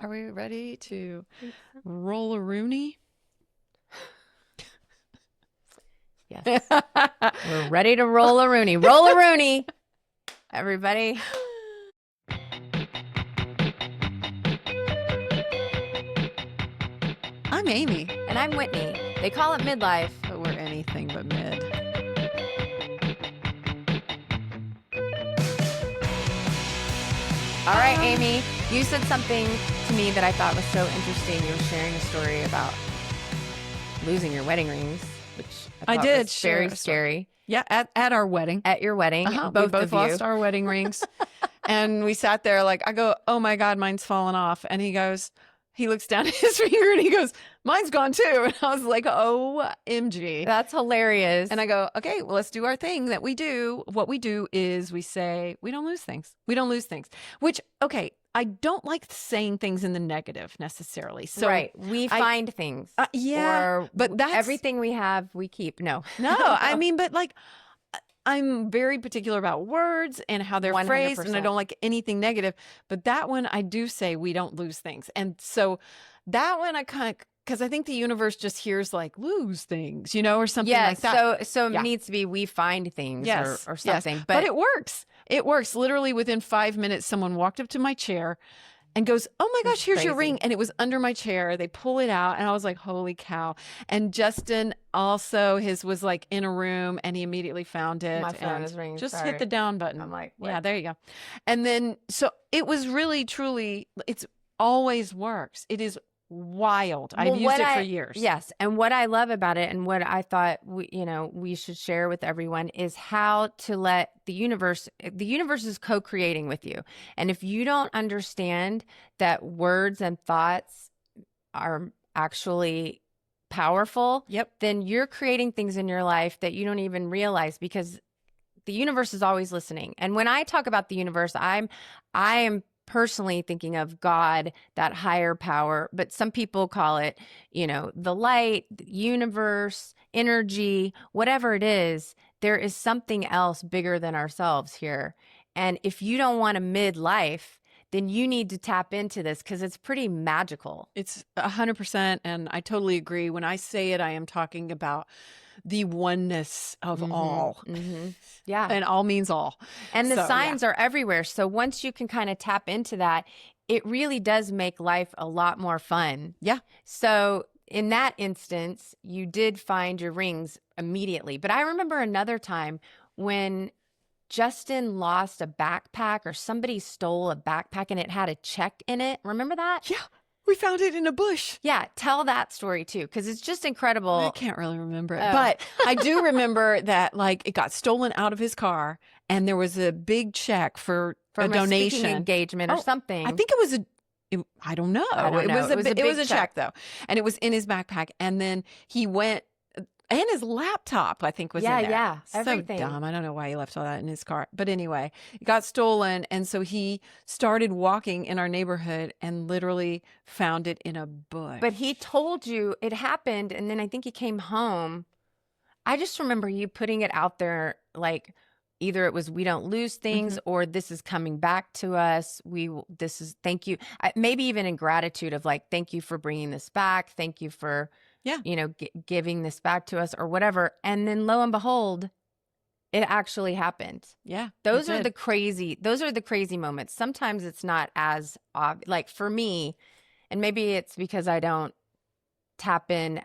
Are we ready to roll a Rooney? Yes. We're ready to roll a Rooney. Roll a Rooney, everybody. I'm Amy. And I'm Whitney. They call it midlife. But we're anything but mid. All right, Amy, you said something to me that I thought was so interesting. You were sharing a story about losing your wedding rings, which I thought did was share very a story. scary. Yeah, at our wedding. At your wedding, We both both of you. lost our wedding rings. And we sat there like, I go, oh my God, mine's fallen off. And he goes, he looks down at his finger and he goes, mine's gone too. And I was like, OMG. That's hilarious. And I go, okay, well, let's do our thing that we do. What we do is we say, we don't lose things. We don't lose things. Which, okay, I don't like saying things in the negative necessarily. So right. We find things. Yeah. Or but that's everything we have, we keep. No. No, I mean, but like, I'm very particular about words and how they're phrased, and I 100%. don't like anything negative. But that one, I do say we don't lose things. And so that one, I kind of, because I think the universe just hears like lose things, or something like that. So Yeah. it needs to be we find things Yes, or something. yes. But it works. It works. Literally within 5 minutes, someone walked up to my chair and goes, oh my gosh, here's your ring. And it was under my chair. They pull it out and I was like, holy cow. And Justin also, his was like in a room and he immediately found it. My phone and is ringing. Just Sorry. hit the down button. I'm like, what? Yeah, there you go. And then, so it was really, truly, it's always works. It is wild. I've used it for years. Yes. And what I love about it and what I thought we should share with everyone is how to let the universe is co-creating with you. And if you don't understand that words and thoughts are actually powerful, then you're creating things in your life that you don't even realize, because the universe is always listening. And when I talk about the universe, I am personally thinking of God, that higher power, but some people call it, the light, the universe, energy, whatever it is. There is something else bigger than ourselves here. And if you don't want a midlife, then you need to tap into this because it's pretty magical. It's 100%. And I totally agree. When I say it, I am talking about the oneness of all. Mm-hmm. Yeah. And all means all. And the signs are everywhere. So once you can kind of tap into that, it really does make life a lot more fun. Yeah. So in that instance, you did find your rings immediately. But I remember another time when Justin lost a backpack, or somebody stole a backpack and it had a check in it. Remember that? Yeah. We found it in a bush. Yeah. Tell that story too, because it's just incredible. I can't really remember it. But I do remember that it got stolen out of his car and there was a big check for a donation. Speaking engagement or something. I think it was I don't know. It was a check though. And it was in his backpack. And then he went, and his laptop, I think, was in there. Yeah, everything. So dumb. I don't know why he left all that in his car. But anyway, it got stolen. And so he started walking in our neighborhood and literally found it in a bush. But he told you it happened. And then I think he came home. I just remember you putting it out there like either it was we don't lose things or this is coming back to us. Thank you. Maybe even in gratitude of like, thank you for bringing this back. Thank you for giving this back to us or whatever. And then lo and behold, it actually happened. Yeah. Those are the crazy moments. Sometimes it's not as obvious. Like for me, and maybe it's because I don't tap in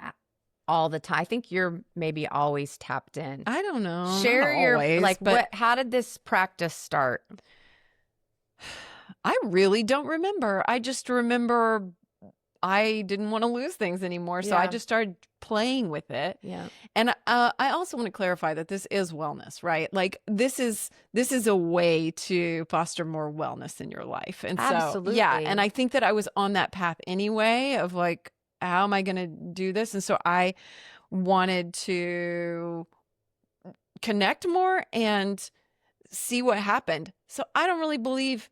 all the time. I think you're maybe always tapped in. I don't know. Share your always, how did this practice start? I really don't remember. I just remember I didn't want to lose things anymore. So I just started playing with it. Yeah. And I also want to clarify that this is wellness, right? Like this is a way to foster more wellness in your life. And absolutely. So, yeah. And I think that I was on that path anyway of like, how am I going to do this? And so I wanted to connect more and see what happened. So I don't really believe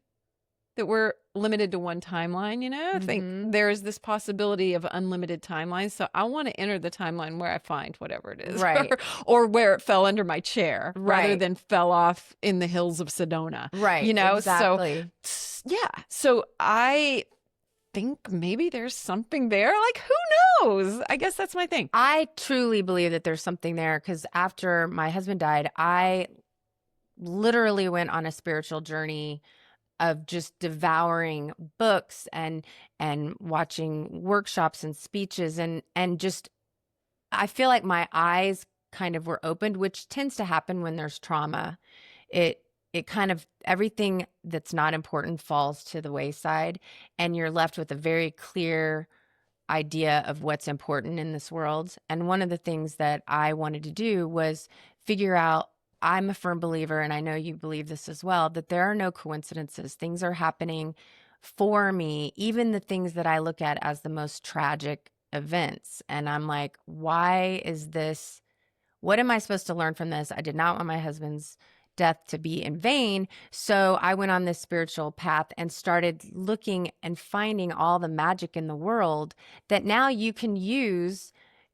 that we're limited to one timeline, I think there is this possibility of unlimited timelines. So I want to enter the timeline where I find whatever it is, right? or where it fell under my chair, rather than fell off in the hills of Sedona, right? Exactly. So yeah, so I think maybe there's something there. Like, who knows? I guess that's my thing. I truly believe that there's something there because after my husband died, I literally went on a spiritual journey of just devouring books and watching workshops and speeches and just I feel like my eyes kind of were opened, which tends to happen when there's trauma. It kind of everything that's not important falls to the wayside, and you're left with a very clear idea of what's important in this world. And one of the things that I wanted to do was figure out I'm a firm believer, and I know you believe this as well, that there are no coincidences. Things are happening for me, even the things that I look at as the most tragic events. And I'm like, why is this? What am I supposed to learn from this? I did not want my husband's death to be in vain. So I went on this spiritual path and started looking and finding all the magic in the world that now you can use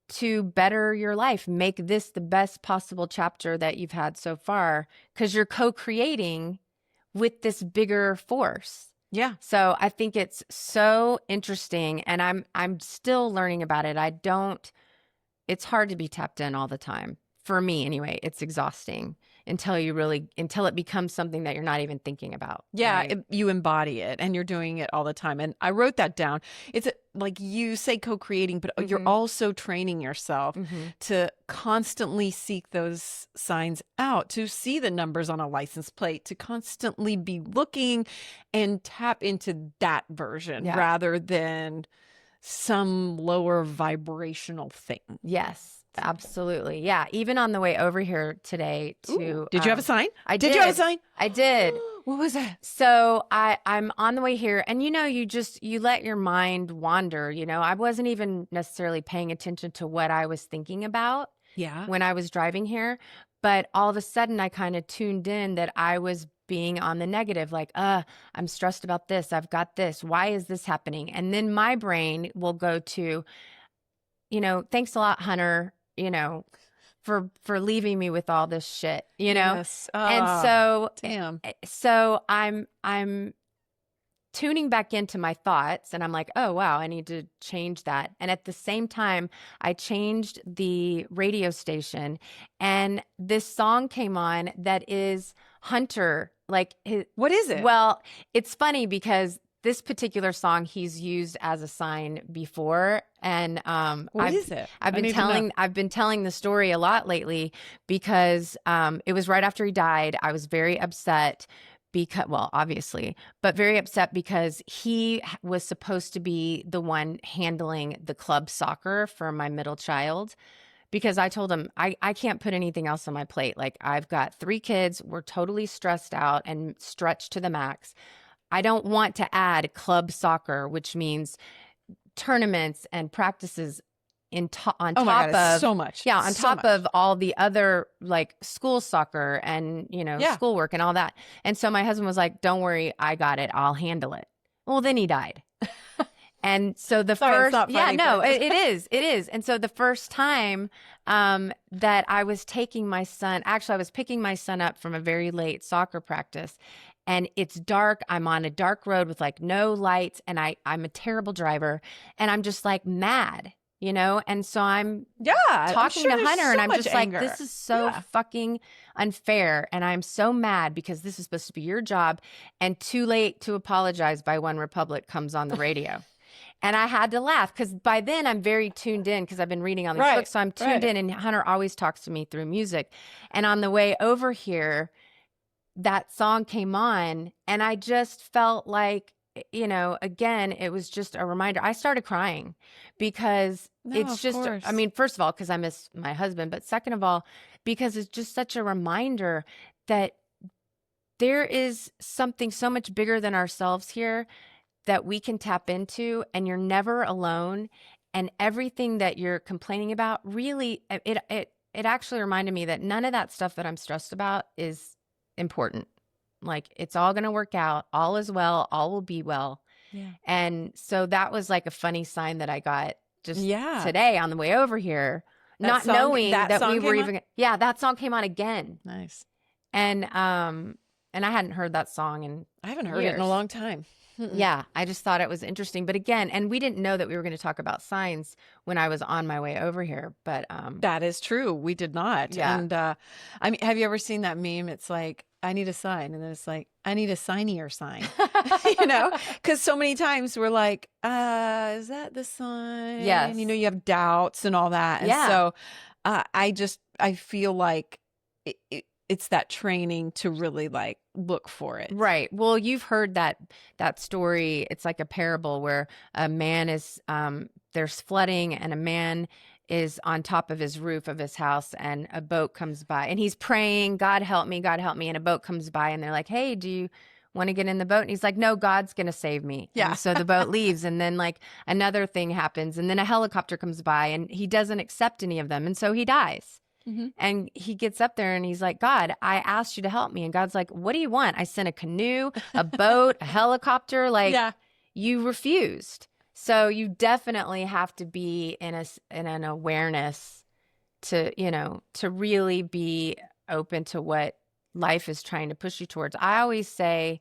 to better your life, make this the best possible chapter that you've had so far, because you're co-creating with this bigger force. Yeah. So I think it's so interesting, and I'm still learning about it. It's hard to be tapped in all the time. For me anyway, it's exhausting until it becomes something that you're not even thinking about. Yeah, Right? you embody it and you're doing it all the time. And I wrote that down. It's like you say co-creating, but you're also training yourself to constantly seek those signs out, to see the numbers on a license plate, to constantly be looking and tap into that version rather than some lower vibrational thing. Yes. Absolutely. Yeah. Even on the way over here today Did you have a sign? I did. You have a sign? I did. What was that? So I'm on the way here, and you let your mind wander. I wasn't even necessarily paying attention to what I was thinking about when I was driving here, but all of a sudden I kind of tuned in that I was being on the negative, like, I'm stressed about this. I've got this. Why is this happening? And then my brain will go to, thanks a lot, Hunter, for leaving me with all this shit, Yes. And so, damn. So I'm tuning back into my thoughts, and I'm like, oh, wow, I need to change that. And at the same time, I changed the radio station, and this song came on that is Hunter. What is it? Well, it's funny because this particular song he's used as a sign before, and what is it? I've been telling the story a lot lately because it was right after he died. I was very upset because, well, obviously, but very upset because he was supposed to be the one handling the club soccer for my middle child. Because I told him I can't put anything else on my plate. Like, I've got 3 kids. We're totally stressed out and stretched to the max. I don't want to add club soccer, which means tournaments and practices on top of so much. Yeah, on top of all the other like school soccer and schoolwork and all that. And so my husband was like, "Don't worry, I got it. I'll handle it." Well, then he died. And so the first, it is. And so the first time that I was taking my son, actually I was picking my son up from a very late soccer practice, and it's dark. I'm on a dark road with like no lights, and I'm a terrible driver, and I'm just like mad, And so I'm talking to Hunter, and I'm just like, this is so fucking unfair, and I'm so mad because this is supposed to be your job, and Too Late to Apologize by One Republic comes on the radio. And I had to laugh because by then I'm very tuned in because I've been reading all these books. So I'm tuned in, and Hunter always talks to me through music. And on the way over here, that song came on, and I just felt like, again, it was just a reminder. I started crying because it's just, I mean, first of all, because I miss my husband, but second of all, because it's just such a reminder that there is something so much bigger than ourselves here that we can tap into, and you're never alone. And everything that you're complaining about, really, it actually reminded me that none of that stuff that I'm stressed about is important. Like, it's all going to work out. All is well. All will be well. Yeah. And so that was like a funny sign that I got just today on the way over here, not knowing that we were even. Yeah, that song came on again. Nice. And I hadn't heard that song in I haven't heard it in a long time. Mm-mm. Yeah, I just thought it was interesting. But again, and we didn't know that we were going to talk about signs when I was on my way over here. But That is true. We did not. yeah. And I mean, have you ever seen that meme? It's like, I need a sign. And then it's like, I need a signier sign. You know, because so many times we're like, is that the sign? You know, Yes. you have doubts and all that. And Yeah. so I feel like it's that training to really like look for it. Right. Well, you've heard that story. It's like a parable where a man is there's flooding and a man is on top of his roof of his house and a boat comes by and he's praying, God help me, God help me, and a boat comes by and they're like, "Hey, do you want to get in the boat?" And he's like, "No, God's going to save me." Yeah. And so the boat leaves and then like another thing happens and then a helicopter comes by and he doesn't accept any of them and so he dies. Hmm. And he gets up there and he's like, "God, I asked you to help me." And God's like, "What do you want? I sent a canoe, a boat, a helicopter. Like, Yeah. you refused." So you definitely have to be in an awareness to, to really be open to what life is trying to push you towards. I always say,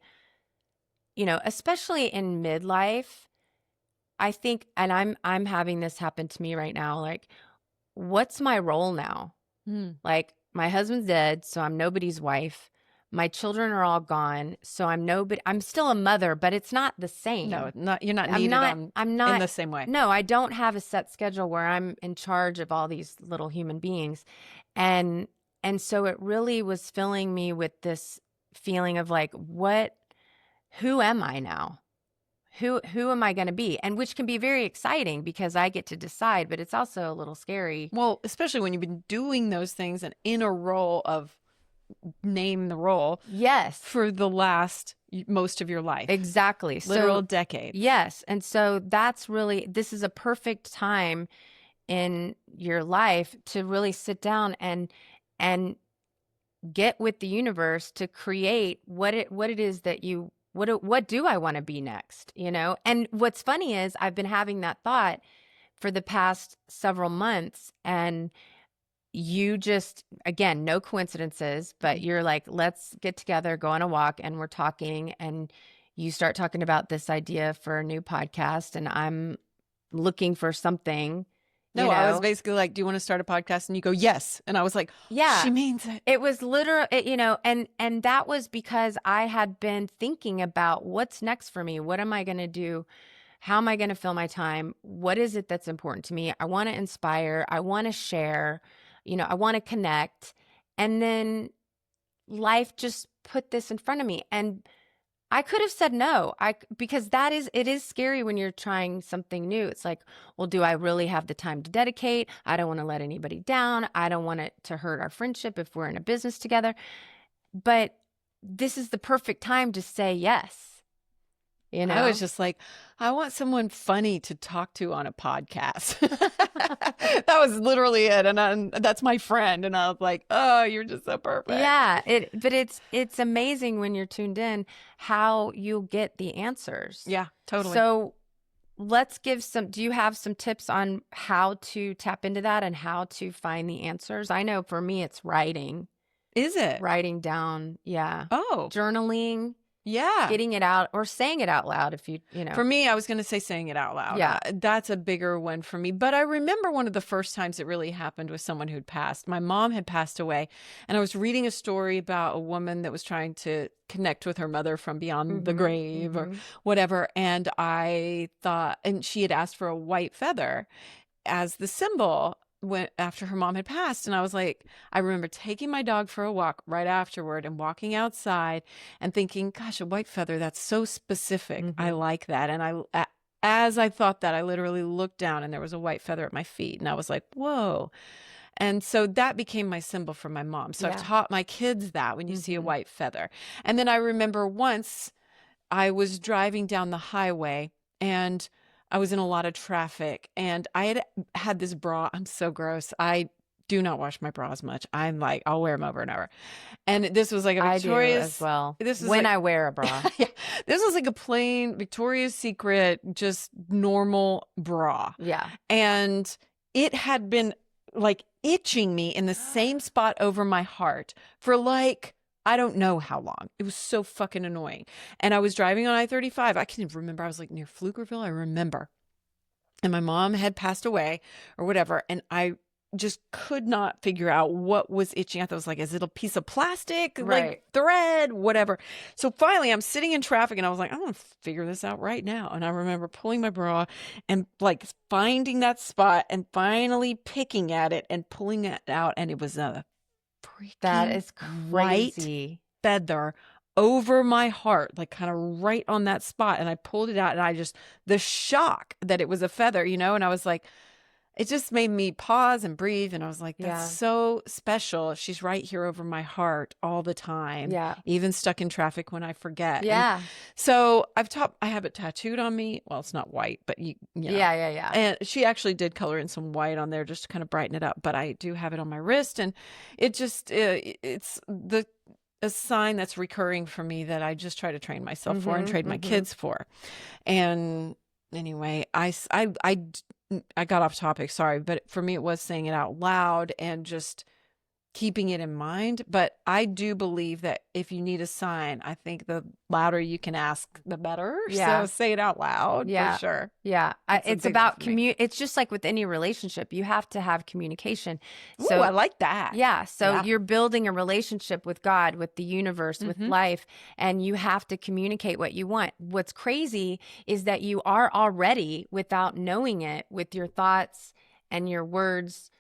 especially in midlife, I think, and I'm having this happen to me right now, like, what's my role now? Mm. Like, my husband's dead, so I'm nobody's wife. My children are all gone, so I'm nobody. I'm still a mother, but it's not the No, same. not you're not I'm needed not, on I'm in not, the same way. no, I don't have a set schedule where I'm in charge of all these little human beings. And, and so it really was filling me with this feeling of like, who am I now? Who am I going to be? And which can be very exciting because I get to decide, but it's also a little scary. Well, especially when you've been doing those things and in a role of name the role Yes, for the last most of your life, exactly. literal So, decades. yes. And so this is a perfect time in your life to really sit down and get with the universe to create what it is that what do I want to be next, And what's funny is I've been having that thought for the past several months and you just, again, no coincidences, but you're like, let's get together, go on a walk, and we're talking, and you start talking about this idea for a new podcast, and I'm looking for something, No, I was basically like, "Do you want to start a podcast?" And you go, "Yes." And I was like, Yeah, "She means it." it was literal, and that was because I had been thinking about what's next for me. What am I going to do? How am I going to fill my time? What is it that's important to me? I want to inspire. I want to share. I want to connect. And then life just put this in front of me. And I could have said no. Because it is scary when you're trying something new. It's like, well, do I really have the time to dedicate? I don't want to let anybody down. I don't want it to hurt our friendship if we're in a business together. But this is the perfect time to say yes. I was just like, I want someone funny to talk to on a podcast. That was literally it. And that's my friend. And I was like, oh, you're just so perfect. Yeah, but it's amazing when you're tuned in how you'll get the answers. Yeah, totally. So let's do you have some tips on how to tap into that and how to find the answers? I know for me it's writing. Is it? Writing down, yeah. Oh, Journaling, yeah. getting it out or saying it out loud if you. For me, I was going to say saying it out loud. Yeah. That's a bigger one for me. But I remember one of the first times it really happened with someone who'd passed. My mom had passed away, and I was reading a story about a woman that was trying to connect with her mother from beyond the grave or whatever. And I thought, and she had asked for a white feather as the symbol after her mom had passed. And I was like, I remember taking my dog for a walk right afterward and walking outside and thinking, gosh, a white feather, that's so specific. I like that. And as I thought that, I literally looked down and there was a white feather at my feet. And I was like, whoa. And so that became my symbol for my mom. So I've taught my kids that when you see a white feather. And then I remember once I was driving down the highway and I was in a lot of traffic and I had this bra. I'm so gross. I do not wash my bras much. I'm like, I'll wear them over and over. And this was like a Victoria's. I do as well. This is when like, I wear a bra. Yeah, this was like a plain Victoria's Secret, just normal bra. Yeah. And it had been like itching me in the same spot over my heart for like, I don't know how long. It was so fucking annoying. And I was driving on I-35. I can remember, I was like near Pflugerville. I remember. And my mom had passed away or whatever. And I just could not figure out what was itching. I thought it was like, is it a piece of plastic, Right. like thread, whatever. So finally I'm sitting in traffic and I was like, I'm going to figure this out right now. And I remember pulling my bra and like finding that spot and finally picking at it and pulling it out. And it was a That freaking is white crazy. feather over my heart, like kind of right on that spot. And I pulled it out and I just, the shock that it was a feather, you know, and I was like, it just made me pause and breathe. And I was like, that's Yeah. so special. She's right here over my heart all the time, Yeah. even stuck in traffic when I forget. And Yeah. so I have it tattooed on me. Well, it's not white, but you know. Yeah. And she actually did color in some white on there just to kind of brighten it up. But I do have it on my wrist, and it just it's a sign that's recurring for me that I just try to train myself for and train my kids for. And anyway, I got off topic, sorry, but for me it was saying it out loud and just keeping it in mind. But I do believe that if you need a sign, I think the louder you can ask, the better. Yeah. So say it out loud Yeah. for sure. Yeah. That's a It's big about one for me. it's just like with any relationship, you have to have communication. Ooh, So I like that. yeah. So Yeah. you're building a relationship with God, with the universe, with life, and you have to communicate what you want. What's crazy is that you are already, without knowing it, with your thoughts and your words,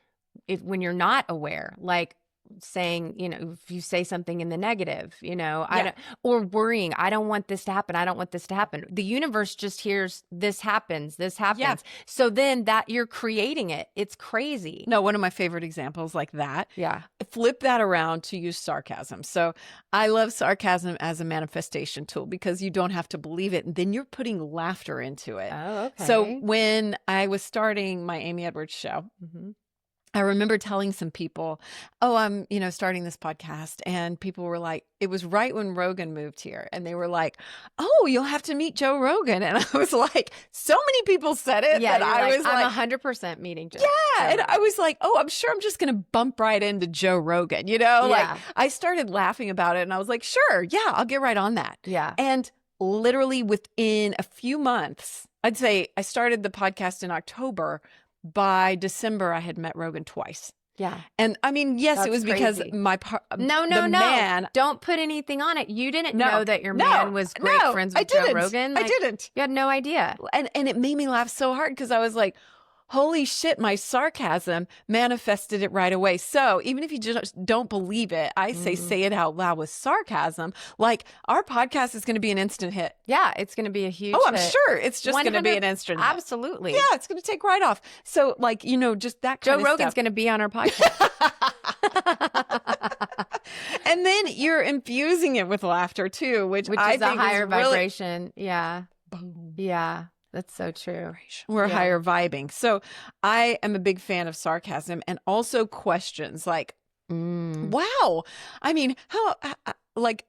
when you're not aware, like saying, you know, if you say something in the negative, you know, I don't, or worrying, I don't want this to happen. I don't want this to happen. The universe just hears this happens, this happens. Yeah. So then that you're creating it. It's crazy. No, one of my favorite examples like that. Yeah. Flip that around to use sarcasm. So I love sarcasm as a manifestation tool because you don't have to believe it. And then you're putting laughter into it. Oh, okay. So when I was starting my Amy Edwards show, I remember telling some people, oh, I'm, you know, starting this podcast. And people were like, it was right when Rogan moved here. And they were like, oh, you'll have to meet Joe Rogan. And I was like, so many people said it Yeah, that I was like, I'm 100% meeting Joe. yeah. And I was like, oh, I'm sure I'm just going to bump right into Joe Rogan. You know, like I started laughing about it and I was like, sure, yeah, I'll get right on that. Yeah. And literally within a few months, I'd say I started the podcast in October. By December, I had met Rogan twice. Yeah. And I mean, yes, That's it was because crazy. No. Man, don't put anything on it. You didn't know that your man was great friends with Joe Rogan. I didn't. You had no idea. And it made me laugh so hard because I was like, holy shit, my sarcasm manifested it right away. So even if you just don't believe it, I say it out loud with sarcasm. Like our podcast is going to be an instant hit. Yeah, it's going to be a huge I'm hit. sure it's just going to be an instant hit. Absolutely. Yeah, it's going to take right off. So like, you know, just that kind Joe of Rogan's stuff. going to be on our podcast. And then you're infusing it with laughter too, which I is a think higher is really, vibration. Yeah. boom. Yeah. That's so true. We're higher vibing. So I am a big fan of sarcasm and also questions like, wow. I mean, how, like,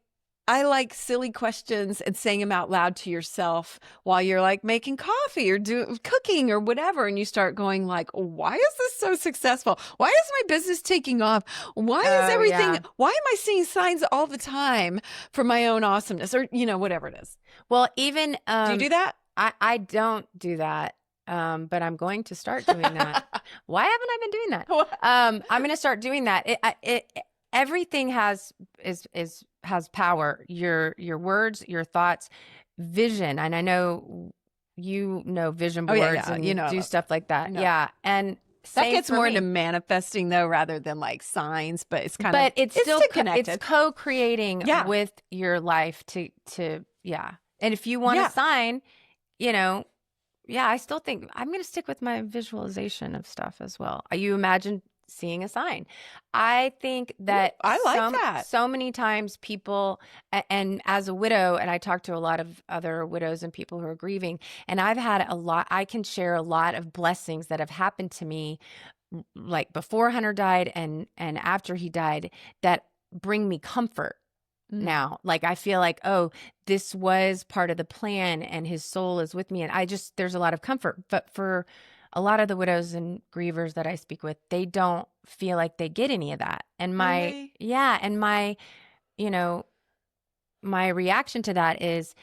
I like silly questions and saying them out loud to yourself while you're like making coffee or cooking or whatever. And you start going like, why is this so successful? Why is my business taking off? Why is everything, why am I seeing signs all the time for my own awesomeness or, you know, whatever it is. Well, even, do you do that? I don't do that. But I'm going to start doing that. Why haven't I been doing that? I'm going to start doing that. Everything has power. Your words, your thoughts, vision. And I know you know vision boards and you know, do stuff like that. No. Yeah. And that gets more me. into manifesting though, rather than like signs, but it's kind of, but it's still connected. It's co-creating with your life to and if you want a sign, you know, I still think I'm going to stick with my visualization of stuff as well. You imagine seeing a sign. I think that I like that. So many times people, and as a widow, and I talk to a lot of other widows and people who are grieving, and I've had I can share a lot of blessings that have happened to me, like before Hunter died and after he died, that bring me comfort. Now, like I feel like, oh, this was part of the plan and his soul is with me. And there's a lot of comfort. But for a lot of the widows and grievers that I speak with, they don't feel like they get any of that. And my you know, my reaction to that is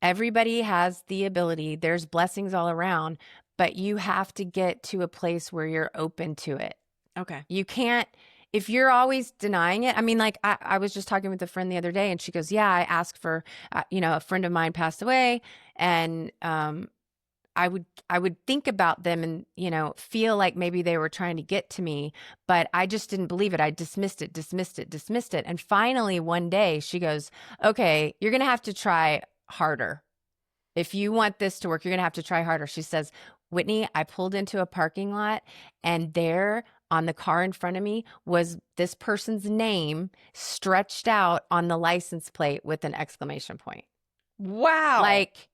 everybody has the ability, there's blessings all around, but you have to get to a place where you're open to it. Okay. You can't, if you're always denying it. I mean, like I was just talking with a friend the other day and she goes, yeah, I asked for, a friend of mine passed away and, I would think about them and, feel like maybe they were trying to get to me, but I just didn't believe it. I dismissed it, dismissed it, dismissed it. And finally one day she goes, okay, you're going to have to try harder. If you want this to work, you're going to have to try harder. She says, Whitney, I pulled into a parking lot and there on the car in front of me was this person's name stretched out on the license plate with an exclamation point. Wow. Like,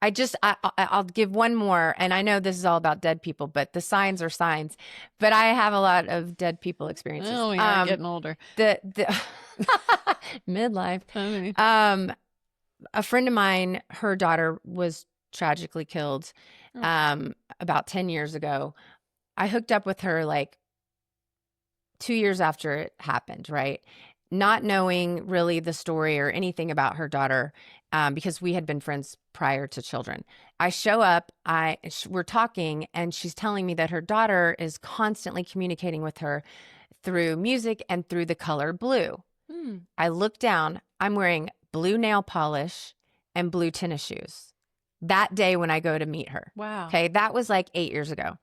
I'll give one more, and I know this is all about dead people, but the signs are signs. But I have a lot of dead people experiences. Oh, yeah, getting older. The midlife. I mean, A friend of mine, her daughter was tragically killed about 10 years ago. I hooked up with her like 2 years after it happened, right? Not knowing really the story or anything about her daughter, because we had been friends prior to children. I show up, we're talking, and she's telling me that her daughter is constantly communicating with her through music and through the color blue. I look down, I'm wearing blue nail polish and blue tennis shoes that day when I go to meet her. Wow. Okay, that was like 8 years ago.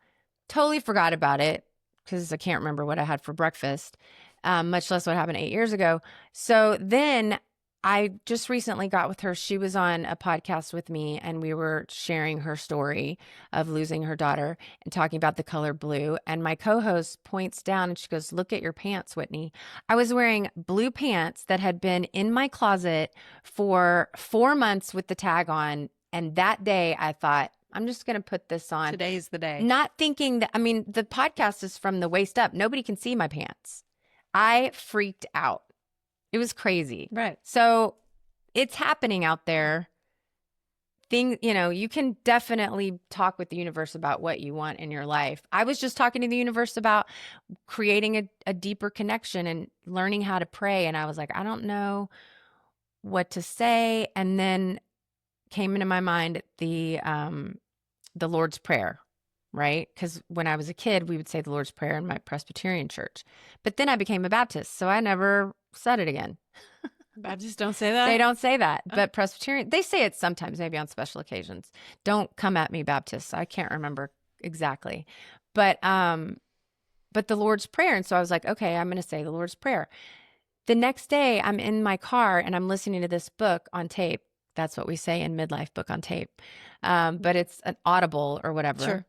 Totally forgot about it because I can't remember what I had for breakfast, much less what happened 8 years ago. So then I just recently got with her. She was on a podcast with me and we were sharing her story of losing her daughter and talking about the color blue. And my co-host points down and she goes, look at your pants, Whitney. I was wearing blue pants that had been in my closet for 4 months with the tag on. And that day I thought, I'm just going to put this on. Today's the day. Not thinking that, I mean, the podcast is from the waist up. Nobody can see my pants. I freaked out. It was crazy. Right. So it's happening out there. You can definitely talk with the universe about what you want in your life. I was just talking to the universe about creating a deeper connection and learning how to pray. And I was like, I don't know what to say. And then came into my mind the Lord's Prayer, right? Because when I was a kid, we would say the Lord's Prayer in my Presbyterian church. But then I became a Baptist, so I never said it again. Baptists don't say that? They don't say that. But Presbyterian, they say it sometimes, maybe on special occasions. Don't come at me, Baptists. I can't remember exactly. But the Lord's Prayer. And so I was like, okay, I'm going to say the Lord's Prayer. The next day, I'm in my car and I'm listening to this book on tape. That's what we say in midlife, book on tape. But it's an Audible or whatever. Sure.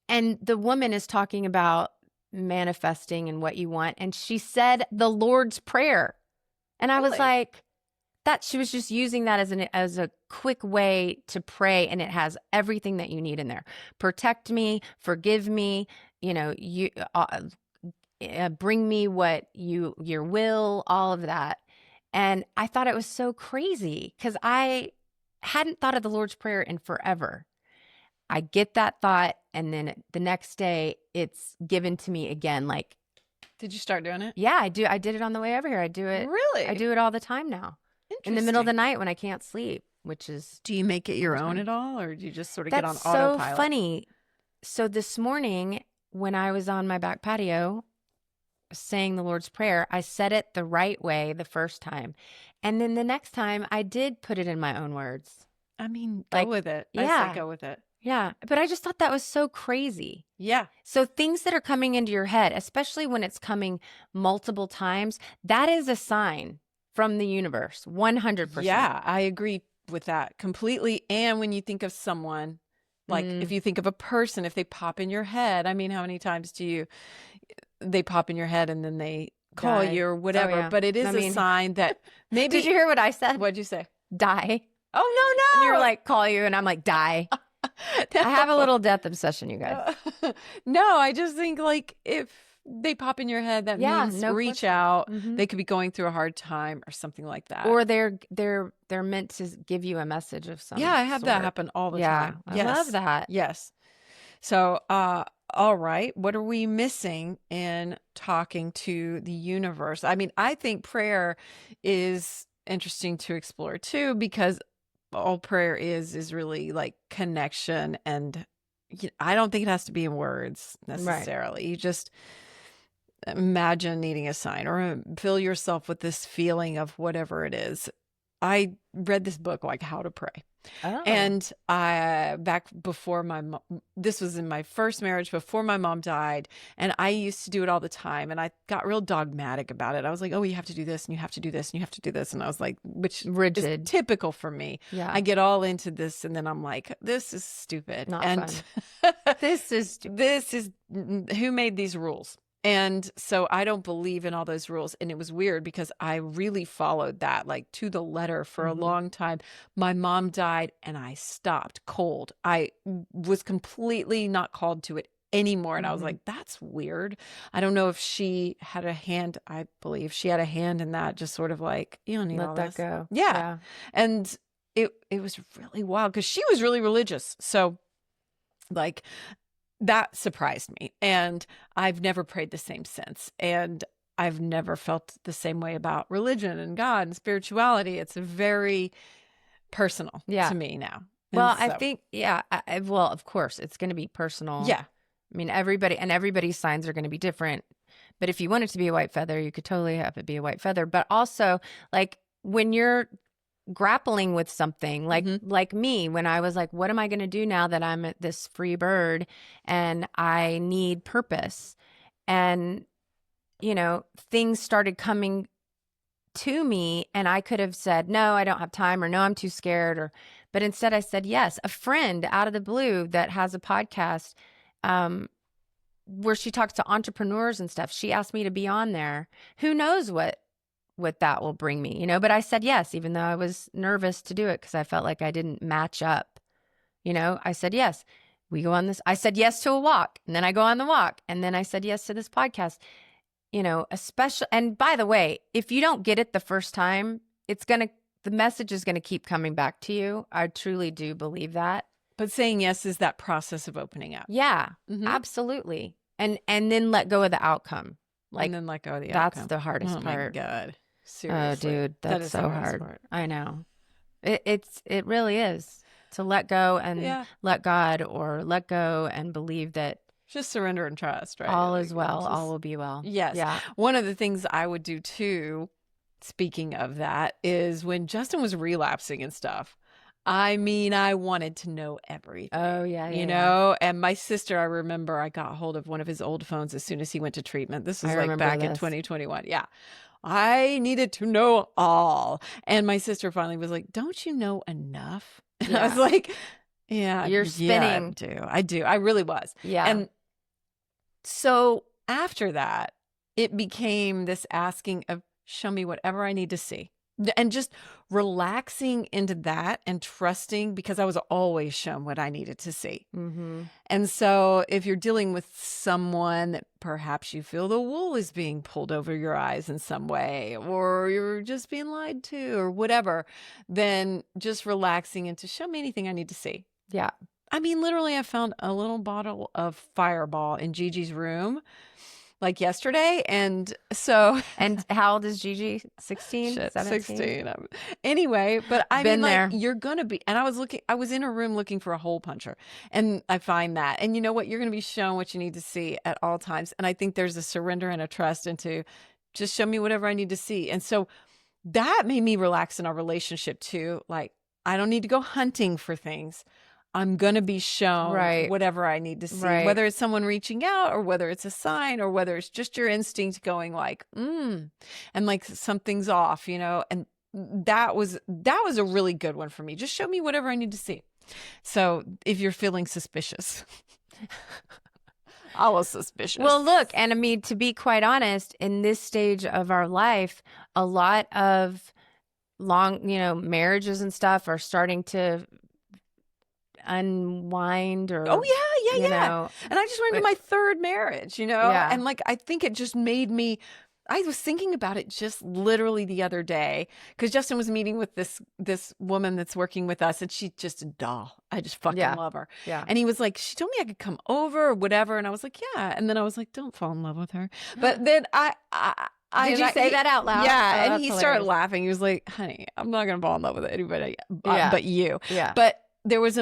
And the woman is talking about manifesting and what you want. And she said the Lord's Prayer. And I was Really? like, she was just using that as a quick way to pray. And it has everything that you need in there. Protect me, forgive me, bring me what your will, all of that. And I thought it was so crazy because I hadn't thought of the Lord's Prayer in forever. I get that thought, and then the next day it's given to me again. Like, did you start doing it? Yeah, I do. I did it on the way over here. I do it. Really? I do it all the time now. In the middle of the night when I can't sleep, which is. Do you make it your own at all, or do you just sort of get on That's autopilot? so funny. So this morning when I was on my back patio saying the Lord's Prayer, I said it the right way the first time. And then the next time I did put it in my own words. I mean, go with it. I Yeah. say go with it. Yeah. But I just thought that was so crazy. Yeah. So things that are coming into your head, especially when it's coming multiple times, that is a sign from the universe, 100%. Yeah, I agree with that completely. And when you think of someone, like if you think of a person, if they pop in your head, I mean, how many times they pop in your head and then they call Die. you or whatever, Oh, yeah. but it is a sign that maybe. Did you hear what I said? What'd you say? Die. Oh, no. And you're like, call you, and I'm like, die. I have a little death obsession, you guys. No, I just think like if they pop in your head, that means reach question. out. Mhm. They could be going through a hard time or something like that. Or they're meant to give you a message of some yeah, I have that sort. happen all the Yeah, time. I love that. Yes. So, all right, what are we missing in talking to the universe? I mean, I think prayer is interesting to explore too, because all prayer is really like connection. And I don't think it has to be in words Right. necessarily. You just imagine needing a sign or fill yourself with this feeling of whatever it is. I read this book, like How to Pray. Oh. And I back before this was in my first marriage before my mom died, and I used to do it all the time, and I got real dogmatic about it. I was like, "Oh, you have to do this, and you have to do this, and you have to do this," and I was like, which is Rigid. typical for me. Yeah. I get all into this, and then I'm like, "This is stupid," Not and fun. This is this is who made these rules. And so I don't believe in all those rules. And it was weird because I really followed that like to the letter for a Mhm. long time. My mom died and I stopped cold. I was completely not called to it anymore. And I was Mhm. like, that's weird. I don't know if she had a hand. I believe she had a hand in that, just sort of like, you don't need Let all that this. go. Yeah. Yeah. And it was really wild because she was really religious. So like that surprised me. And I've never prayed the same since. And I've never felt the same way about religion and God and spirituality. It's very personal Yeah. to me now. And Well, I so, think, yeah, well, of course, it's going to be personal. yeah. I mean, everybody's signs are going to be different. But if you want it to be a white feather, you could totally have it be a white feather. But also, like when you're grappling with something, Hmm. like me, when I was like, what am I going to do now that I'm this free bird and I need purpose? And, things started coming to me, and I could have said, no, I don't have time, or no, I'm too scared, but instead I said yes. A friend out of the blue that has a podcast, where she talks to entrepreneurs and stuff. She asked me to be on there. Who knows what that will bring me, but I said yes, even though I was nervous to do it because I felt like I didn't match up. I said yes. We go on this. I said yes to a walk, and then I go on the walk, and then I said yes to this podcast. Especially, and by the way, if you don't get it the first time, the message is gonna keep coming back to you. I truly do believe that. But saying yes is that process of opening up. Yeah, Hmm. absolutely. And then let go of the outcome. And Like then let go of the that's outcome. the hardest Oh my part. God. Oh, Seriously. dude, That that's is the so hardest hard. part. I know. It really is to let go and Yeah. let God, or let go and believe that Just surrender and trust, right? all is Like well, all just, will be well. yes. Yeah. One of the things I would do too, speaking of that, is when Justin was relapsing and stuff. I mean, I wanted to know Oh, everything, yeah, yeah, yeah. And my sister, I remember I got hold of one of his old phones as soon as he went to treatment. This I was like remember back in this. 2021. Yeah. I needed to know all. And my sister finally was like, don't you know enough? And I was Yeah. like, yeah, You're yeah, I spinning. do. I do. I really was. Yeah. And so after that, it became this asking of show me whatever I need to see. And just relaxing into that and trusting because I was always shown what I needed to see. Mhm. And so if you're dealing with someone that perhaps you feel the wool is being pulled over your eyes in some way, or you're just being lied to, or whatever, then just relaxing into show me anything I need to see. Yeah. I mean, literally, I found a little bottle of Fireball in Gigi's room like yesterday. And so, And how old is Gigi? 16, shit, 17? 16. Anyway, but I mean, Been like, there. you're going to be, and I was in a room looking for a hole puncher, and I find that. And you know what? You're going to be shown what you need to see at all times. And I think there's a surrender and a trust into just show me whatever I need to see. And so that made me relax in our relationship too. Like, I don't need to go hunting for things. I'm going to be shown Right. whatever I need to see, Right. whether it's someone reaching out or whether it's a sign or whether it's just your instinct going like, and like something's off, and that was a really good one for me. Just show me whatever I need to see. So if you're feeling suspicious, I was suspicious. Well, look, and I mean, to be quite honest, in this stage of our life, a lot of long, marriages and stuff are starting to unwind, or, oh yeah, yeah, you yeah. know, And I just went into my third marriage, yeah. and like I think it just made me I was thinking about it just literally the other day because Justin was meeting with this woman that's working with us, and she's just a doll. I just fucking Yeah. love her. Yeah. And he was like, she told me I could come over or whatever, and I was like, yeah. And then I was like, don't fall in love with her. But then Did you say that out loud? Yeah, Oh, and that's he started hilarious. laughing. He was like, honey, I'm not gonna fall in love with anybody Yeah. but you. Yeah. But there was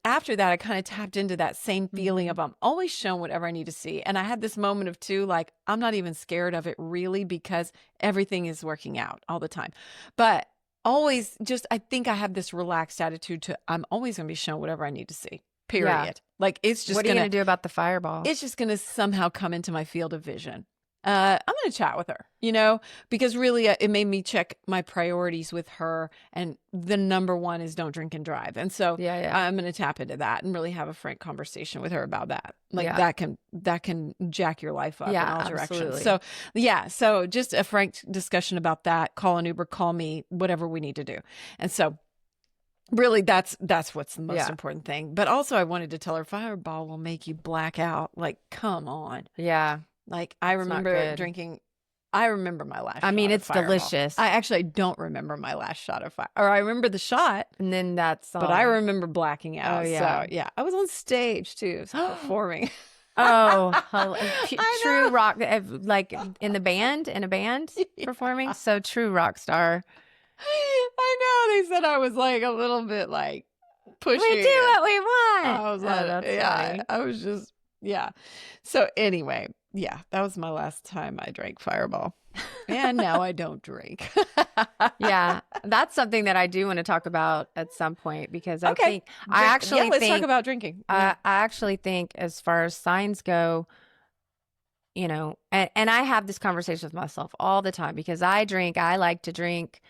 after that, I kind of tapped into that same feeling Mhm. of I'm always shown whatever I need to see. And I had this moment of too, like, I'm not even scared of it really because everything is working out all the time. But always just, I think I have this relaxed attitude to I'm always going to be shown whatever I need to see, period. Yeah. Like it's just What are you going to do about the fireball? it's just going to somehow come into my field of vision. I'm going to chat with her, because really it made me check my priorities with her. And the number one is don't drink and drive. And so Yeah. I'm going to tap into that and really have a frank conversation with her about that. Like Yeah. that can jack your life up in all absolutely. directions. So so just a frank discussion about that. Call an Uber, call me, whatever we need to do. And so really that's what's the most important thing. But also I wanted to tell her fireball will make you black out. Like, come on. Yeah. Like I remember drinking. I remember my last. I mean, shot it's of Fireball. delicious. I actually don't remember my last shot of fire, or I remember the shot, and then that's all. But I remember blacking out. Oh, yeah. So yeah, I was on stage too, performing. Oh, true rock, like in a band performing. So true rock star. I know. They said I was like a little bit like pushy. We do what we want. I was like, funny. I was just, So anyway, that was my last time I drank Fireball. And now I don't drink. Yeah, that's something that I do want to talk about at some point because I think let's talk about drinking. I actually think as far as signs go, and I have this conversation with myself all the time because I drink. I like to drink.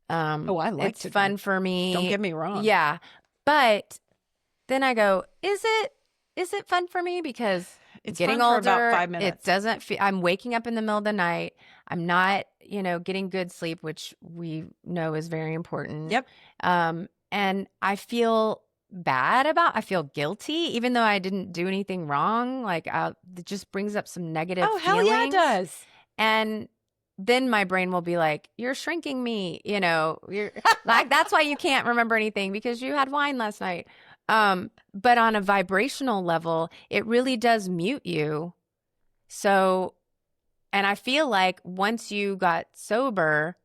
I like it's to fun drink. for me. Don't get me wrong. Yeah, but then I go, is it fun for me because it's getting fun older, for about 5 minutes. It doesn't feel. I'm waking up in the middle of the night. I'm not, getting good sleep, which we know is very important. Yep. And I feel bad I feel guilty, even though I didn't do anything wrong. Like, it just brings up some negative Oh, hell yeah, it feelings. does. And then my brain will be like, you're shrinking me, you're like, that's why you can't remember anything because you had wine last night. But on a vibrational level, it really does mute you. So, and I feel like once you got sober,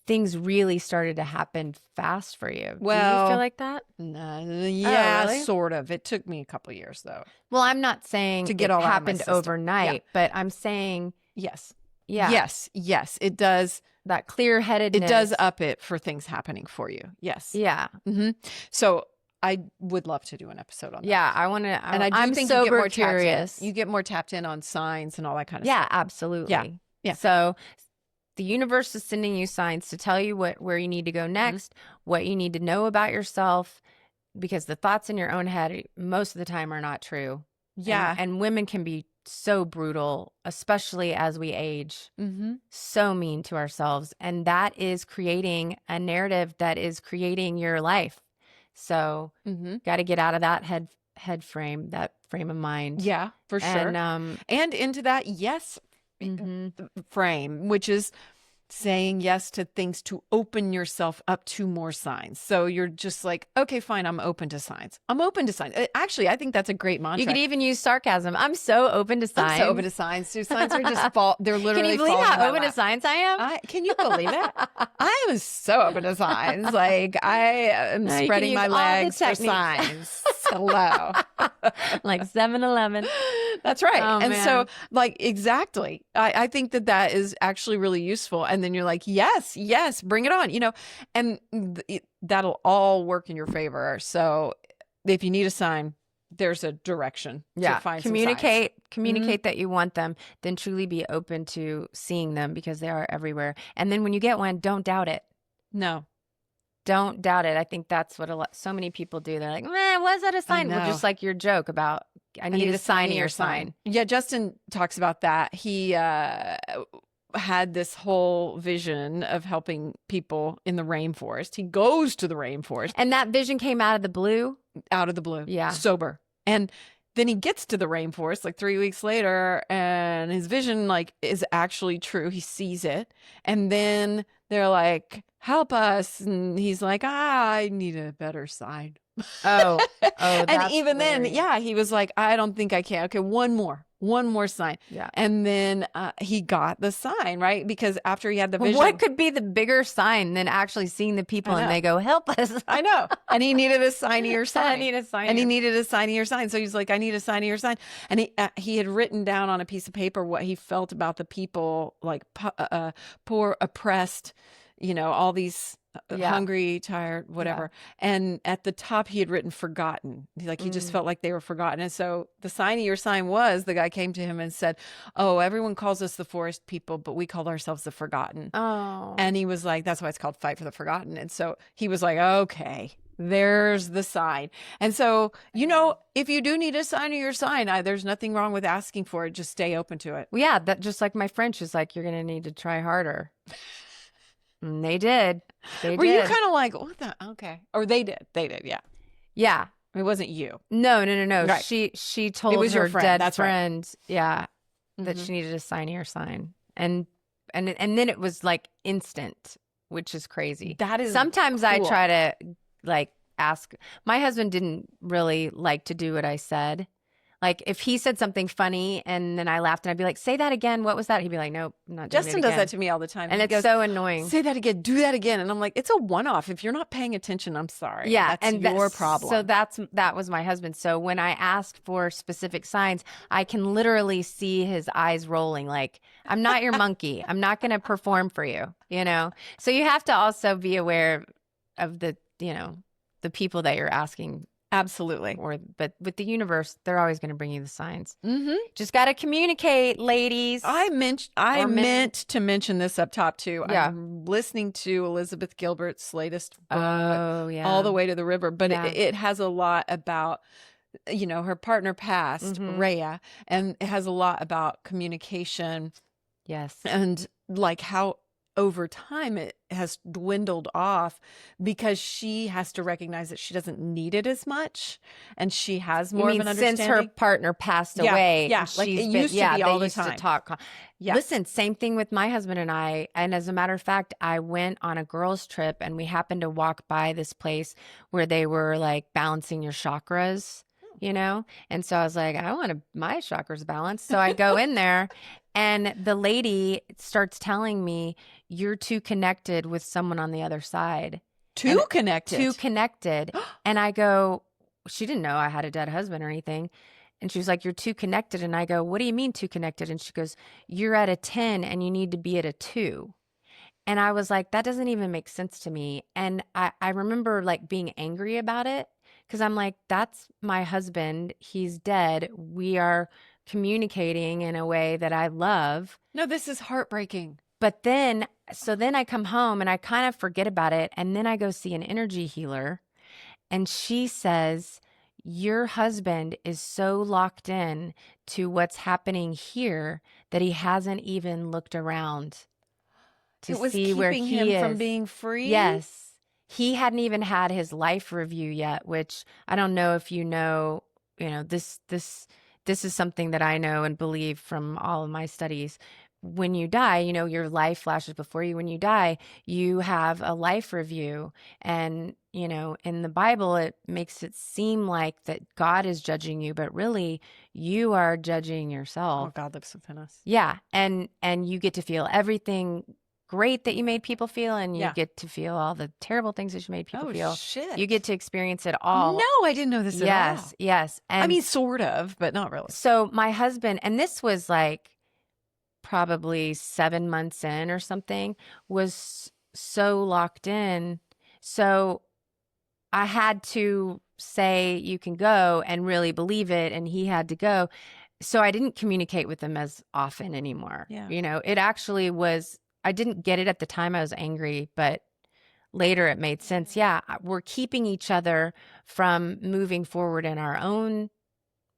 things really started to happen fast for you. Well, do you feel like that? No, really? Sort of. It took me a couple of years though. Well, I'm not saying to get it all out of my happened system. overnight, but I'm saying yes. Yeah. Yes, it does. That clear-headedness. It does up it for things happening for you. Yes. Yeah. Mm-hmm. So I would love to do an episode on that. Yeah, I want to. And I do I'm think sober you get more curious. You get more tapped in on signs and all that kind of Yeah, stuff. absolutely. Yeah. So the universe is sending you signs to tell you where you need to go next, what you need to know about yourself, because the thoughts in your own head most of the time are not true. Yeah. And women can be so brutal, especially as we age, so mean to ourselves. And that is creating a narrative that is creating your life. So got to get out of that head frame, that frame of mind. Yeah, for sure. And into that frame, which is saying yes to things to open yourself up to more signs. So you're just like, okay, fine, I'm open to signs. I'm open to signs. Actually, I think that's a great mantra. You could even use sarcasm. I'm so open to signs. I'm so open to signs. Dude, signs are just they're literally. Can you believe how open to signs I am? Can you believe it? I am so open to signs. Like I am spreading my legs for signs. Hello. Like 7-Eleven. That's right. Oh, and man. so like, exactly. I think that is actually really useful. And then you're like, yes, bring it on, and that'll all work in your favor. So if you need a sign, there's a direction to find communicate that you want them, then truly be open to seeing them because they are everywhere. And then when you get one, don't doubt it. No. Don't doubt it. I think that's what so many people do. They're like, man, was that a sign? Well, just like your joke about, I need a signier sign. Yeah, Justin talks about that. He had this whole vision of helping people in the rainforest. He goes to the rainforest. And that vision came out of the blue? Out of the blue. Yeah. Sober. And then he gets to the rainforest like 3 weeks later, and his vision like is actually true. He sees it, and then they're like, "Help us!" And he's like, "I need a better sign." Oh, oh, And that's even then, hilarious. yeah, he was like, "I don't think I can." Okay, one more sign. Yeah. And then he got the sign, right? Because after he had the Well, vision, what could be the bigger sign than actually seeing the I people and know. they go, help us? I know. And he needed a signier I sign. need a sign. And he needed a signier sign. So he's like, I need a signier sign. And he had written down on a piece of paper what he felt about the people, like poor, oppressed, all these Yeah. hungry, tired, whatever. And at the top, he had written forgotten. He just felt like they were forgotten. And so the signier sign was, the guy came to him and said, "Oh, everyone calls us the forest people, but we call ourselves the forgotten." Oh. And he was like, that's why it's called Fight for the Forgotten. And so he was like, okay, there's the sign. And so, if you do need a sign of your sign, there's nothing wrong with asking for it. Just stay open to it. Well, yeah, that just like my French is like, you're going to need to try harder. And they did. They Were you did. kind of like, what the? Okay. Or they did. They did. Yeah. Yeah. It wasn't you. No, no, no, no. Right. She told was her your friend. dead That's right. friend, yeah, that Mhm. she needed a signier sign. And then it was like instant, which is crazy. That is Sometimes I cool. try to like ask. My husband didn't really like to do what I said. Like if he said something funny and then I laughed and I'd be like, say that again. What was that? He'd be like, nope, I'm not doing Justin it does again. that to me all the time. And He it's goes, so annoying. say that again, do that again. And I'm like, it's a one-off. If you're not paying attention, I'm sorry. Yeah, That's and your problem. So that was my husband. So when I asked for specific signs, I can literally see his eyes rolling like, I'm not your monkey. I'm not going to perform for you, So you have to also be aware of the people that you're asking. Absolutely. But with the universe, they're always going to bring you the signs. Mm-hmm. Just got to communicate, ladies. I meant to mention this up top too. Yeah. I'm listening to Elizabeth Gilbert's latest book, Oh, yeah. All the Way to the River, but Yeah. it has a lot about, her partner passed, Mhm. Rhea, and it has a lot about communication Yes. and like how over time it has dwindled off because she has to recognize that she doesn't need it as much and she has more of an understanding. Since her partner passed Yeah, away, yeah, and like it she's used to be they all the used to time. talk. Yeah. Listen, same thing with my husband and I. And as a matter of fact, I went on a girls' trip and we happened to walk by this place where they were like balancing your chakras, And so I was like, I want my chakras balanced. So I go in there and the lady starts telling me, you're too connected with someone on the other side. Too connected. And I go, she didn't know I had a dead husband or anything. And she was like, you're too connected. And I go, what do you mean too connected? And she goes, you're at a 10 and you need to be at a 2. And I was like, that doesn't even make sense to me. And I remember like being angry about it because I'm like, that's my husband. He's dead. We are communicating in a way that I love. No, this is heartbreaking. But then I come home and I kind of forget about it. And then I go see an energy healer. And she says, your husband is so locked in to what's happening here that he hasn't even looked around to see where he is. It was keeping him from being free? Yes. He hadn't even had his life review yet, which I don't know if this is something that I know and believe from all of my studies. When you die, your life flashes before you. When you die, you have a life review. And, in the Bible, it makes it seem like that God is judging you, but really you are judging yourself. Oh, God lives within us. Yeah. And you get to feel everything great that you made people feel, and you get to feel all the terrible things that you made people feel. Shit. You get to experience it all. No, I didn't know this at all. Yes. And I mean, sort of, but not really. So my husband, and this was like probably 7 months in or something, was so locked in. So I had to say, you can go, and really believe it. And he had to go. So I didn't communicate with him as often anymore. Yeah. It actually was, I didn't get it at the time. I was angry, but later it made sense. Yeah. We're keeping each other from moving forward in our own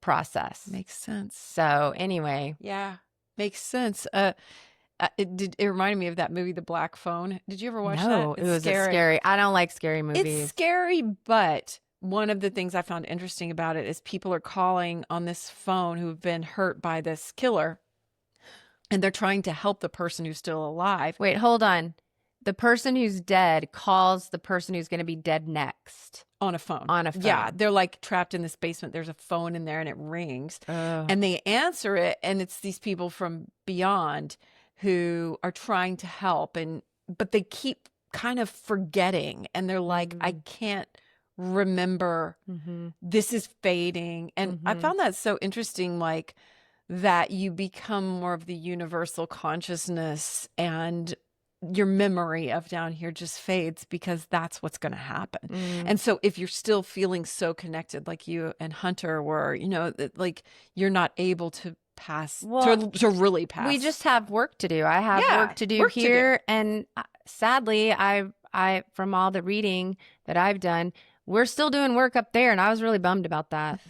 process. Makes sense. So anyway. Yeah. Makes sense. It reminded me of that movie, The Black Phone. Did you ever watch that? No, it was scary. I don't like scary movies. It's scary, but one of the things I found interesting about it is people are calling on this phone who've been hurt by this killer, and they're trying to help the person who's still alive. Wait, hold on. The person who's dead calls the person who's going to be dead next. On a phone. On a phone. Yeah. They're like trapped in this basement. There's a phone in there and it rings. And they answer it. And it's these people from beyond who are trying to help. But they keep kind of forgetting. And they're like, I can't remember. This is fading. And I found that so interesting, like that you become more of the universal consciousness, and your memory of down here just fades because that's what's going to happen. And so if you're still feeling so connected like you and Hunter were, you know, like you're not able to pass, to really pass. We just have work to do. I have work to do here. And sadly, I from all the reading that I've done, we're still doing work up there. And I was really bummed about that.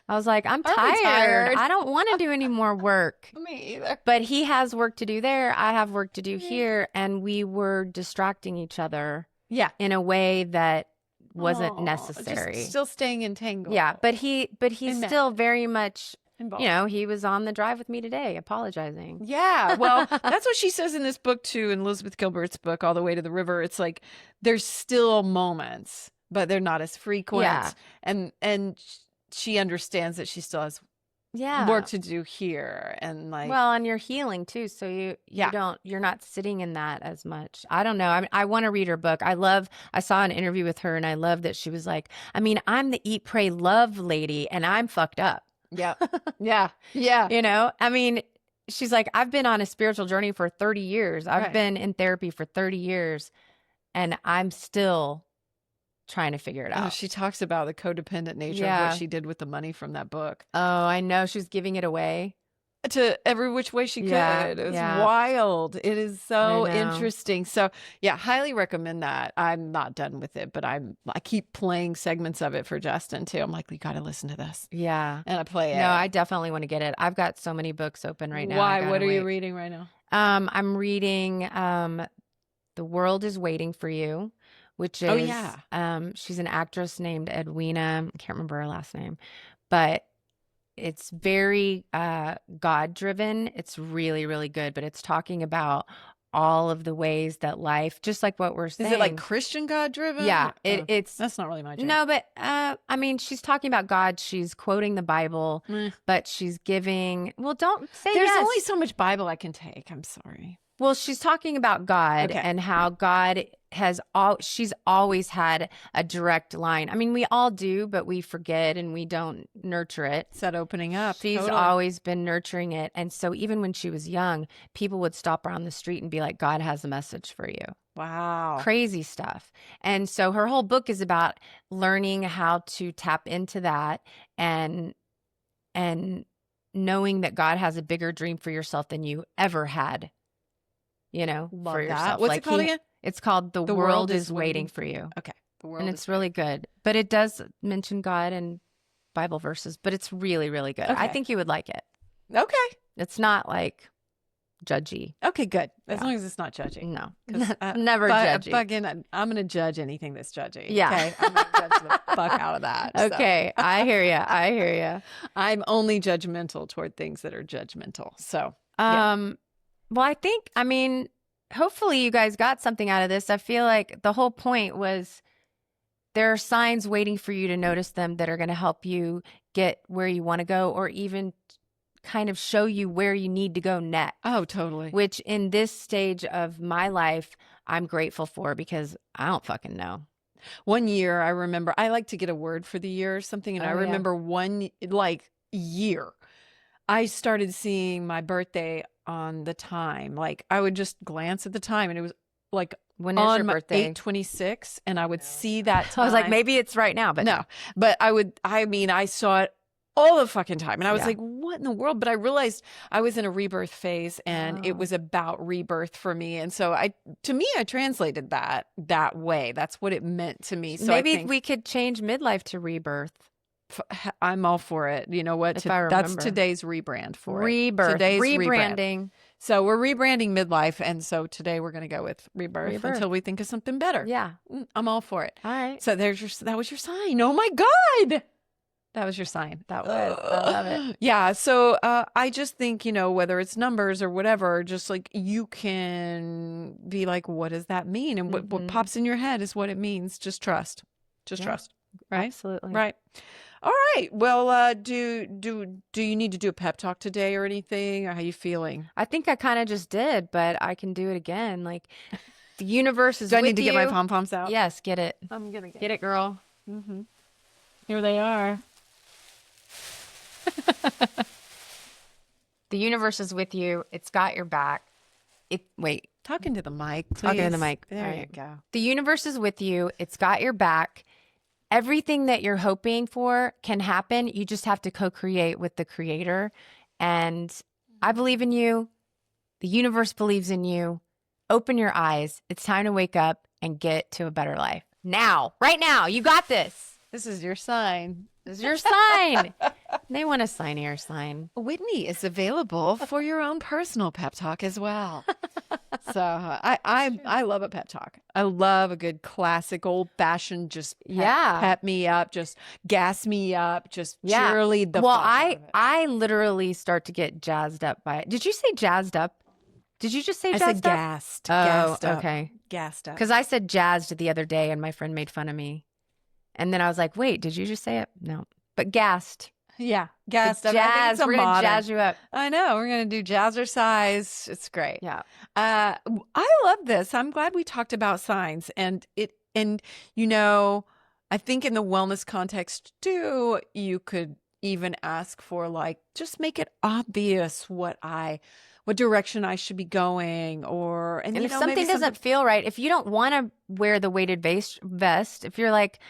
I was like, I'm tired. I don't want to do any more work. Me either. But he has work to do there. I have work to do here. And we were distracting each other in a way that wasn't necessary. Just still staying entangled. Yeah. But he's still very much involved. You know, he was on the drive with me today apologizing. Yeah. Well, that's what she says in this book too, in Elizabeth Gilbert's book, All the Way to the River. It's like there's still moments, but they're not as frequent. Yeah. And she understands that she still has work to do here, and like, well, and you're healing too, so you're not sitting in that as much. I don't know. I mean, I want to read her book. I saw an interview with her, and I love that she was like, I mean, I'm the eat, pray, love lady, and I'm fucked up. Yeah. Yeah. You know, I mean, she's like, I've been on a spiritual journey for 30 years. I've been in therapy for 30 years, and I'm still trying to figure it out. She talks about the codependent nature of what she did with the money from that book. Oh, I know. She was giving it away to every which way she could. It was wild. It is so interesting. So yeah, highly recommend that. I'm not done with it, but I keep playing segments of it for Justin too. I'm like, we got to listen to this. Yeah. And I play it. No, I definitely want to get it. I've got so many books open right now. Why? What are you reading right now? I'm reading The World is Waiting for You, which is, she's an actress named Edwina. I can't remember her last name, but it's very God-driven. It's really, really good, but it's talking about all of the ways that life, just like what we're saying. Is it like Christian God-driven? Yeah, it's. That's not really my jam. No, but I mean, she's talking about God. She's quoting the Bible, but she's giving. Well, don't say There's only so much Bible I can take. I'm sorry. Well, she's talking about God and how God she's always had a direct line. I mean, we all do, but we forget and we don't nurture it. It's that opening up. She's always been nurturing it. And so even when she was young, people would stop her on the street and be like, God has a message for you. Wow. Crazy stuff. And so her whole book is about learning how to tap into that and knowing that God has a bigger dream for yourself than you ever had. You know, Love for that. yourself. What's it called again? It's called The World is Waiting for You. Okay. The World and it's really good. But it does mention God and Bible verses, but it's really, really good. I think you would like it. Okay. It's not like judgy. Okay, good. As long as it's not judgy. No. Never judgy. Again, I'm going to judge anything that's judgy. Yeah. Okay. I'm going to judge the fuck out of that. Okay. So. I hear you. I'm only judgmental toward things that are judgmental. So, well, I mean, hopefully you guys got something out of this. I feel like the whole point was there are signs waiting for you to notice them that are going to help you get where you want to go, or even kind of show you where you need to go next. Oh, totally. Which in this stage of my life, I'm grateful for, because I don't fucking know. One year, I remember, I like to get a word for the year or something. And I remember one year, I started seeing my birthday on the time. Like I would just glance at the time, and it was like, when is your birthday? 8/26, and I would see that time. I was like, maybe it's right now, but no. But I saw it all the fucking time, and I was like, what in the world? But I realized I was in a rebirth phase, and it was about rebirth for me. And so I translated that way. That's what it meant to me. So maybe we could change midlife to rebirth. I'm all for it. You know what? That's today's rebrand for rebirth. Today's rebranding. So we're rebranding midlife. And so today we're going to go with rebirth until we think of something better. Yeah. I'm all for it. All right. So that was your sign. Oh my God. That was your sign. That was. I love it. Yeah. So I just think, whether it's numbers or whatever, just like you can be like, what does that mean? And what pops in your head is what it means. Just trust. Just trust. Right? Absolutely. Right. All right. Well, do you need to do a pep talk today or anything? Or how you feeling? I think I kind of just did, but I can do it again. Like the universe is Do I with need to get my pom-poms out? Yes, get it. I'm going to Get it, girl. Mm-hmm. Here they are. The universe is with you. It's got your back. Wait. Talking to the mic, please. Talking to the mic. There All you right. go. The universe is with you. It's got your back. Everything that you're hoping for can happen. You just have to co-create with the creator. And I believe in you. The universe believes in you. Open your eyes. It's time to wake up and get to a better life. Now, right now, you got this. This is your sign. This is your sign. They want a signier sign. Whitney is available for your own personal pep talk as well. So I love a pep talk. I love a good classic old fashioned just pep me up, just gas me up, just cheerlead the. Well, fuck out of it. I literally start to get jazzed up by it. Did you say jazzed up? Did you just say jazzed up? I said gassed. Oh, gassed up. Okay. Gassed up. Because I said jazzed the other day and my friend made fun of me. And then I was like, wait, did you just say it? No. But gassed. Yeah. Gassed up. Jazz. We're going to jazz you up. I know. We're going to do jazzercise. It's great. Yeah. I love this. I'm glad we talked about signs and I think in the wellness context too, you could even ask for like, just make it obvious what direction I should be going and if something doesn't feel right, if you don't want to wear the weighted vest, if you're like,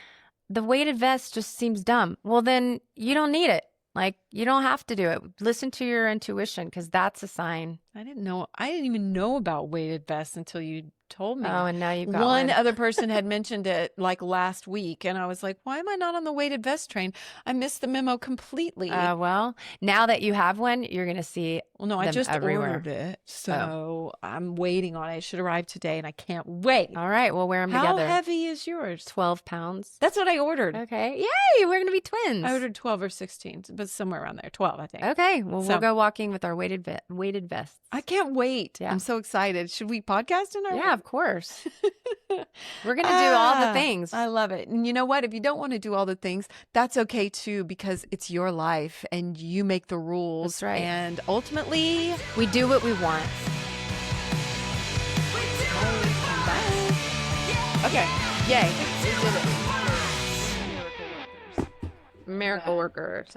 the weighted vest just seems dumb, well, then you don't need it. Like, you don't have to do it. Listen to your intuition because that's a sign. I didn't even know about weighted vests until you told me. Oh, and now you've got one other person had mentioned it like last week, and I was like, why am I not on the weighted vest train? I missed the memo completely. Well, now that you have one, you're going to see I just everywhere. ordered it, so I'm waiting on it. It should arrive today, and I can't wait. All right, we'll wear them together. How heavy is yours? 12 pounds. That's what I ordered. Okay. Yay, we're going to be twins. I ordered 12 or 16, but somewhere around there. 12, I think. Okay, well, we'll go walking with our weighted vests. I can't wait. Yeah. I'm so excited. Should we podcast in our Yeah, of course. We're going to do all the things. I love it. And you know what? If you don't want to do all the things, that's okay too, because it's your life and you make the rules. That's right. And ultimately, we do what we want. Okay. Yay. Miracle workers. Miracle workers.